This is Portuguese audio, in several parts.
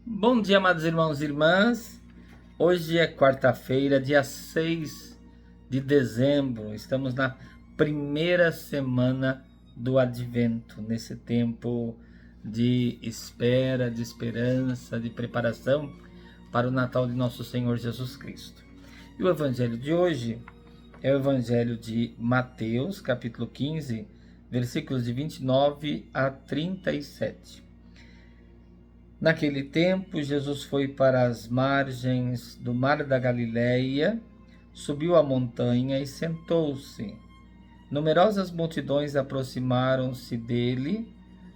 Bom dia, amados irmãos e irmãs. Hoje é quarta-feira, dia 6 de dezembro. Estamos na primeira semana do Advento, nesse tempo de espera, de esperança, de preparação para o Natal de nosso Senhor Jesus Cristo. E o evangelho de hoje é o evangelho de Mateus, capítulo 15, versículos de 29 a 37. Naquele tempo, Jesus foi para as margens do mar da Galileia, subiu a montanha e sentou-se. Numerosas multidões aproximaram-se dele,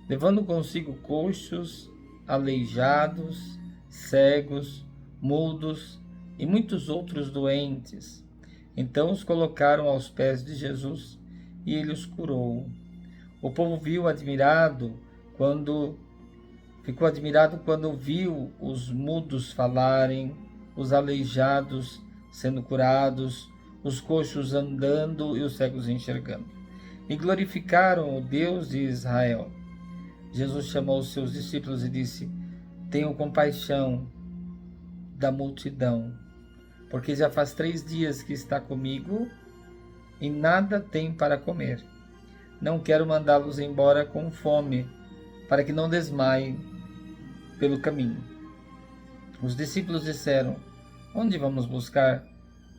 levando consigo coxos, aleijados, cegos, mudos e muitos outros doentes. Então os colocaram aos pés de Jesus e ele os curou. O povo ficou admirado quando viu os mudos falarem, os aleijados sendo curados, os coxos andando e os cegos enxergando. E glorificaram o Deus de Israel. Jesus chamou os seus discípulos e disse: Tenham compaixão da multidão, porque já faz 3 dias que está comigo e nada tem para comer. Não quero mandá-los embora com fome, para que não desmaiem pelo caminho. Os discípulos disseram: Onde vamos buscar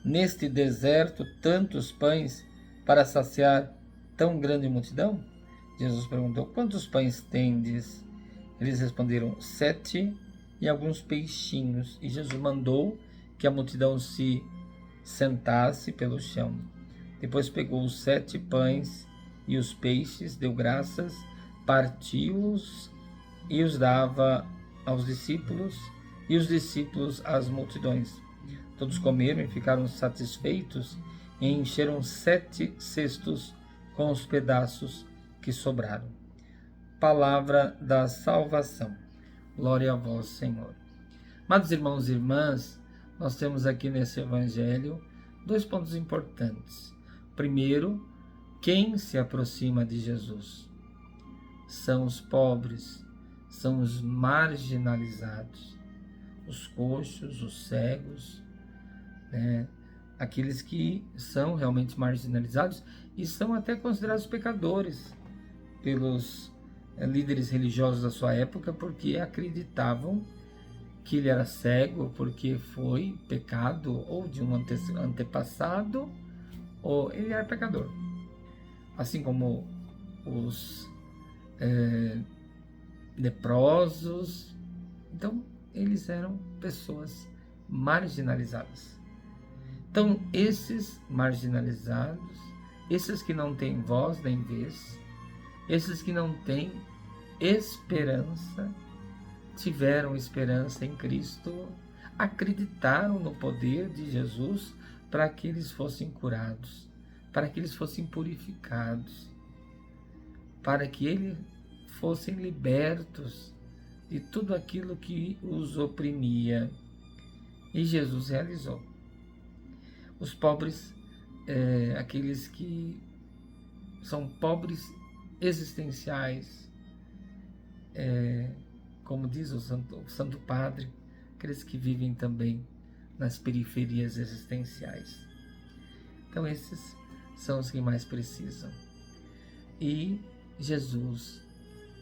neste deserto tantos pães para saciar tão grande multidão? Jesus perguntou: Quantos pães tendes? Eles responderam: 7 e alguns peixinhos. E Jesus mandou que a multidão se sentasse pelo chão. Depois pegou os 7 pães e os peixes, deu graças, partiu-os e os dava aos discípulos, e os discípulos às multidões. Todos comeram e ficaram satisfeitos, e encheram 7 cestos com os pedaços que sobraram. Palavra da salvação. Glória a vós, Senhor. Amados irmãos e irmãs, nós temos aqui nesse evangelho 2 pontos importantes. Primeiro, quem se aproxima de Jesus? São os pobres, são os marginalizados, os coxos, os cegos, aqueles que são realmente marginalizados e são até considerados pecadores pelos líderes religiosos da sua época, porque acreditavam que ele era cego porque foi pecado ou de um antepassado, ou ele era pecador. Assim como os leprosos. Então, eles eram pessoas marginalizadas. Então, esses marginalizados, esses que não têm voz nem vez, esses que não têm esperança, tiveram esperança em Cristo, acreditaram no poder de Jesus para que eles fossem curados, para que eles fossem purificados, para que eles fossem libertos de tudo aquilo que os oprimia. E Jesus realizou. Os pobres, aqueles que são pobres existenciais, como diz o Santo Padre, aqueles que vivem também nas periferias existenciais. Então esses são os que mais precisam. E Jesus,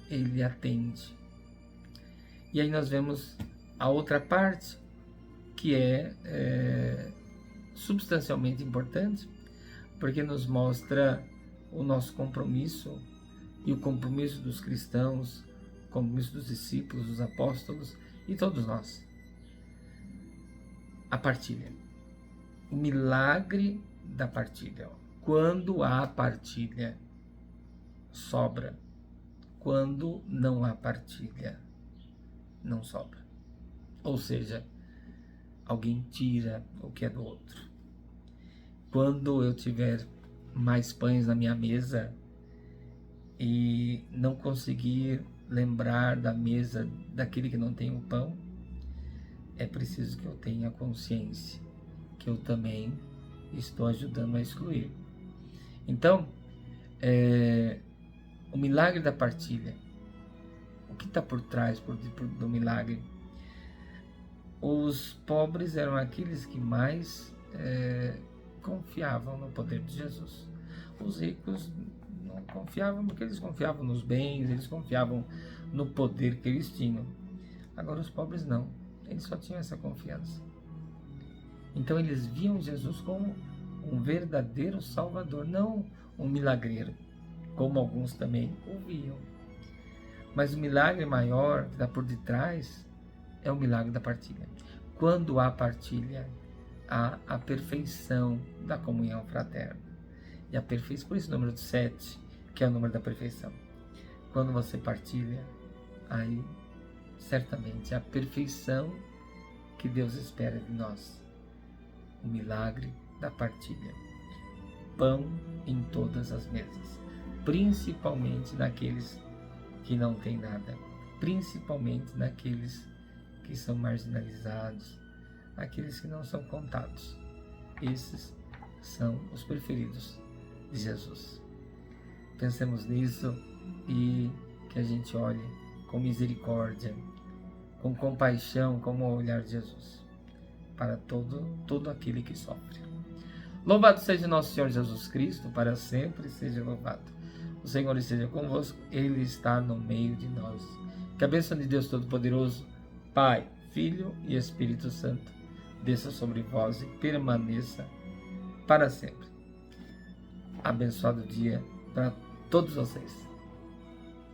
ele atende. E aí nós vemos a outra parte, que é substancialmente importante, porque nos mostra o nosso compromisso e o compromisso dos cristãos, o compromisso dos discípulos, dos apóstolos e todos nós. A partilha. O milagre da partilha. Quando há partilha, sobra. Quando não há partilha, não sobra. Ou seja, alguém tira o que é do outro. Quando eu tiver mais pães na minha mesa e não conseguir lembrar da mesa daquele que não tem o pão, é preciso que eu tenha consciência que eu também estou ajudando a excluir. Então, o milagre da partilha. O que está por trás do milagre? Os pobres eram aqueles que mais confiavam no poder de Jesus. Os ricos não confiavam porque eles confiavam nos bens, eles confiavam no poder que eles tinham. Agora os pobres não, eles só tinham essa confiança. Então eles viam Jesus como um verdadeiro Salvador, não um milagreiro, como alguns também o viam. Mas o milagre maior que está por detrás é o milagre da partilha. Quando há partilha, há a perfeição da comunhão fraterna. E a perfeição, por isso o número 7, que é o número da perfeição. Quando você partilha, aí certamente é a perfeição que Deus espera de nós. O milagre da partilha. Pão em todas as mesas, principalmente naqueles que não têm nada, principalmente naqueles que são marginalizados, aqueles que não são contados. Esses são os preferidos de Jesus. Pensemos nisso e que a gente olhe com misericórdia, com compaixão, como o olhar de Jesus, para todo aquele que sofre. Louvado seja nosso Senhor Jesus Cristo, para sempre seja louvado. O Senhor esteja convosco, Ele está no meio de nós. Que a bênção de Deus Todo-Poderoso, Pai, Filho e Espírito Santo, desça sobre vós e permaneça para sempre. Abençoado dia para todos vocês.